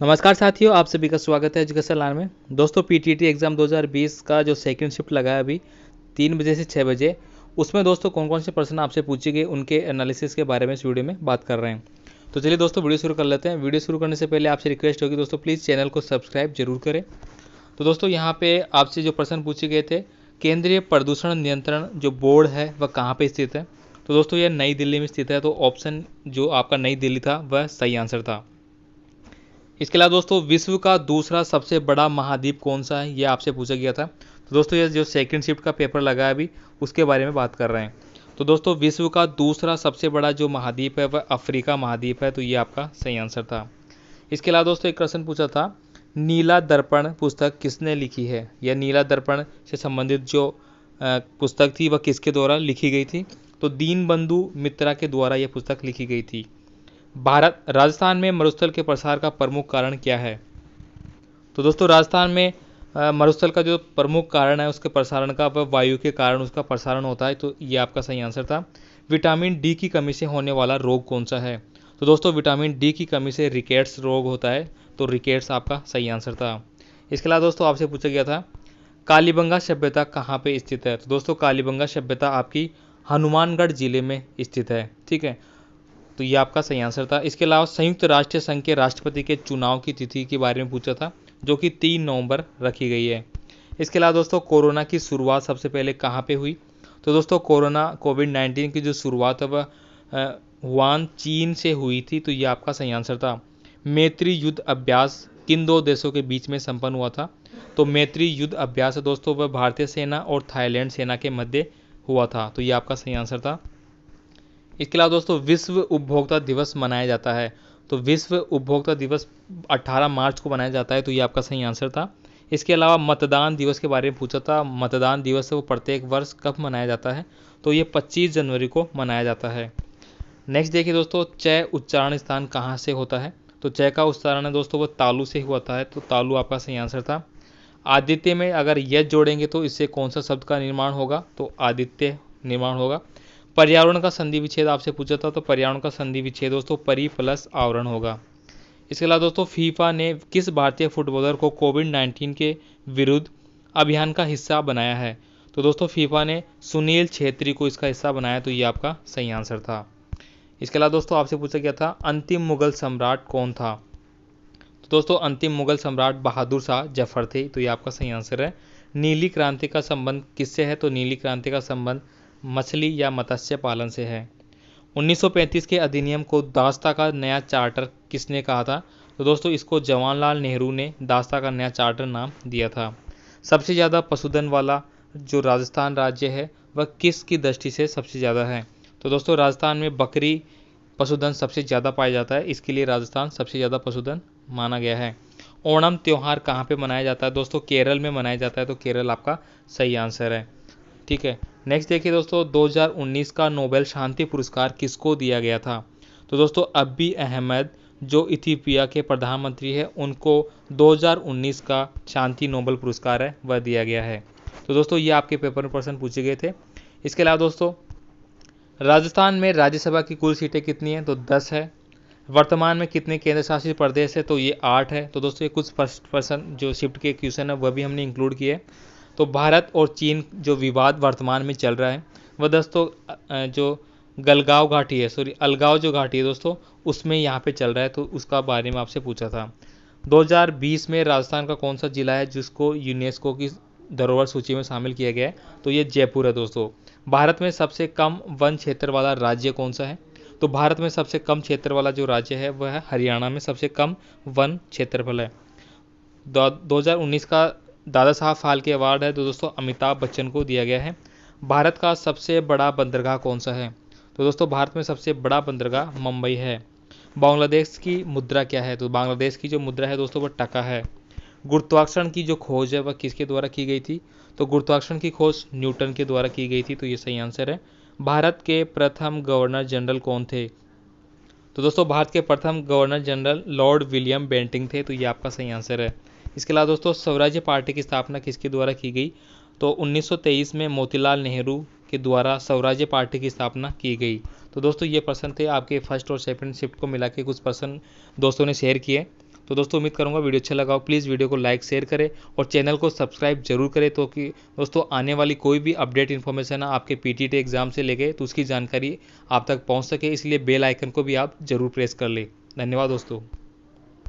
नमस्कार साथियों, आप सभी का स्वागत है एजुकेशन लाइन में। दोस्तों पीटीटी एग्ज़ाम 2020 का जो सेकंड शिफ्ट लगा है अभी 3 बजे से 6 बजे, उसमें दोस्तों कौन कौन से प्रश्न आपसे पूछे गए उनके एनालिसिस के बारे में इस वीडियो में बात कर रहे हैं। तो चलिए दोस्तों वीडियो शुरू कर लेते हैं। वीडियो शुरू करने से पहले आपसे रिक्वेस्ट होगी दोस्तों, प्लीज़ चैनल को सब्सक्राइब जरूर करें। तो दोस्तों यहाँ पे आपसे जो प्रश्न पूछे गए थे, केंद्रीय प्रदूषण नियंत्रण जो बोर्ड है वह कहाँ पे स्थित है। तो दोस्तों यह नई दिल्ली में स्थित है, तो ऑप्शन जो आपका नई दिल्ली था वह सही आंसर था। इसके अलावा दोस्तों विश्व का दूसरा सबसे बड़ा महाद्वीप कौन सा है, ये आपसे पूछा गया था। तो दोस्तों ये जो सेकंड शिफ्ट का पेपर लगा है अभी, उसके बारे में बात कर रहे हैं। तो दोस्तों विश्व का दूसरा सबसे बड़ा जो महाद्वीप है वह अफ्रीका महाद्वीप है, तो ये आपका सही आंसर था। इसके अलावा दोस्तों एक क्वेश्चन पूछा था, नीला दर्पण पुस्तक किसने लिखी है, या नीला दर्पण से संबंधित जो पुस्तक थी वह किसके द्वारा लिखी गई थी। तो दीनबंधु मित्रा के द्वारा यह पुस्तक लिखी गई थी। भारत राजस्थान में मरुस्थल के प्रसार का प्रमुख कारण क्या है। तो दोस्तों राजस्थान में मरुस्थल का जो प्रमुख कारण है उसके प्रसारण का, वह वायु के कारण उसका प्रसारण होता है, तो ये आपका सही आंसर था। विटामिन डी की कमी से होने वाला रोग कौन सा है। तो दोस्तों विटामिन डी की कमी से रिकेट्स रोग होता है, तो रिकेट्स आपका सही आंसर था। इसके अलावा दोस्तों आपसे पूछा गया था, कालीबंगा सभ्यता कहाँ पे स्थित है। तो दोस्तों कालीबंगा सभ्यता आपकी हनुमानगढ़ जिले में स्थित है, ठीक है। तो ये आपका सही आंसर था। इसके अलावा संयुक्त राष्ट्र संघ के राष्ट्रपति के चुनाव की तिथि के बारे में पूछा था, जो कि 3 नवंबर रखी गई है। इसके अलावा दोस्तों कोरोना की शुरुआत सबसे पहले कहाँ पे हुई। तो दोस्तों कोविड-19 की जो शुरुआत है वह वुहान चीन से हुई थी, तो ये आपका सही आंसर था। मैत्री युद्ध अभ्यास किन दो देशों के बीच में संपन्न हुआ था। तो मैत्री युद्ध अभ्यास है दोस्तों वह भारतीय सेना और थाईलैंड सेना के मध्य हुआ था, तो ये आपका सही आंसर था। इसके अलावा दोस्तों विश्व उपभोक्ता दिवस मनाया जाता है। तो विश्व उपभोक्ता दिवस 18 मार्च को मनाया जाता है, तो ये आपका सही आंसर था। इसके अलावा मतदान दिवस के बारे में पूछा था। मतदान दिवस वो प्रत्येक वर्ष कब मनाया जाता है। तो ये 25 जनवरी को मनाया जाता है। नेक्स्ट देखिए दोस्तों, च उच्चारण स्थान कहाँ से होता है। तो च का उच्चारण है दोस्तों वो तालु से होता है, तो तालु आपका सही आंसर था। आदित्य में अगर यह जोड़ेंगे तो इससे कौन सा शब्द का निर्माण होगा। तो आदित्य निर्माण होगा। पर्यावरण का संधि विच्छेद आपसे पूछा था, तो पर्यावरण का संधि विच्छेद दोस्तों परि प्लस आवरण होगा। इसके अलावा दोस्तों फीफा ने किस भारतीय फुटबॉलर को कोविड-19 के विरुद्ध अभियान का हिस्सा बनाया है। तो दोस्तों फीफा ने सुनील छेत्री को इसका हिस्सा बनाया, तो ये आपका सही आंसर था। इसके अलावा दोस्तों आपसे पूछा गया था, अंतिम मुगल सम्राट कौन था। तो दोस्तों अंतिम मुगल सम्राट बहादुर शाह जफर थे, तो ये आपका सही आंसर है। नीली क्रांति का संबंध किससे है। तो नीली क्रांति का संबंध मछली या मत्स्य पालन से है। 1935 के अधिनियम को दास्ता का नया चार्टर किसने कहा था। तो दोस्तों इसको जवाहरलाल नेहरू ने दास्ता का नया चार्टर नाम दिया था। सबसे ज़्यादा पशुधन वाला जो राजस्थान राज्य है वह किसकी दृष्टि से सबसे ज़्यादा है। तो दोस्तों राजस्थान में बकरी पशुधन सबसे ज़्यादा पाया जाता है, इसके लिए राजस्थान सबसे ज़्यादा पशुधन माना गया है। ओणम त्यौहार कहाँ पे मनाया जाता है। दोस्तों केरल में मनाया जाता है, तो केरल आपका सही आंसर है, ठीक है। नेक्स्ट देखिए दोस्तों, 2019 का नोबेल शांति पुरस्कार किसको दिया गया था। तो दोस्तों अबी अहमद जो इथियोपिया के प्रधानमंत्री है, उनको 2019 का शांति नोबेल पुरस्कार है वह दिया गया है। तो दोस्तों ये आपके पेपर में प्रश्न पूछे गए थे। इसके अलावा दोस्तों राजस्थान में राज्यसभा की कुल सीटें कितनी हैं। तो 10 है। वर्तमान में कितने केंद्र शासित प्रदेश है। तो ये 8 है। तो दोस्तों ये कुछ प्रश्न जो शिफ्ट के क्वेश्चन है वह भी हमने इंक्लूड किए। तो भारत और चीन जो विवाद वर्तमान में चल रहा है वह दोस्तों जो गलगांव घाटी है, सॉरी अलगांव जो घाटी है दोस्तों, उसमें यहाँ पे चल रहा है, तो उसका बारे में आपसे पूछा था। 2020 में राजस्थान का कौन सा जिला है जिसको यूनेस्को की धरोहर सूची में शामिल किया गया है। तो ये जयपुर है दोस्तों। भारत में सबसे कम वन क्षेत्र वाला राज्य कौन सा है। तो भारत में सबसे कम क्षेत्र वाला जो राज्य है वह है हरियाणा में सबसे कम वन क्षेत्रफल है। 2019 का दादा साहब फाल्के अवार्ड है, तो दोस्तों अमिताभ बच्चन को दिया गया है। भारत का सबसे बड़ा बंदरगाह कौन सा है। तो दोस्तों भारत में सबसे बड़ा बंदरगाह मुंबई है। बांग्लादेश की मुद्रा क्या है। तो बांग्लादेश की जो मुद्रा है दोस्तों वह टका है। गुरुत्वाकर्षण की जो खोज है वह किसके द्वारा की गई थी। तो गुरुत्वाकर्षण की खोज न्यूटन के द्वारा की गई थी, तो ये सही आंसर है। भारत के प्रथम गवर्नर जनरल कौन थे। तो दोस्तों भारत के प्रथम governor general lord William Bentinck थे, तो ये आपका सही आंसर है। इसके अलावा दोस्तों स्वराज्य पार्टी की स्थापना किसके द्वारा की गई। तो 1923 में मोतीलाल नेहरू के द्वारा स्वराज्य पार्टी की स्थापना की गई। तो दोस्तों ये प्रश्न थे आपके फर्स्ट और सेकंड शिफ्ट को मिला के कुछ प्रश्न दोस्तों ने शेयर किए। तो दोस्तों उम्मीद करूँगा वीडियो अच्छा लगा हो। प्लीज़ वीडियो को लाइक शेयर करें और चैनल को सब्सक्राइब जरूर करें, तो कि दोस्तों आने वाली कोई भी अपडेट इन्फॉर्मेशन है आपके PTT एग्ज़ाम से लेके तो उसकी जानकारी आप तक पहुँच सके, इसलिए बेल आइकन को भी आप जरूर प्रेस कर लें। धन्यवाद दोस्तों।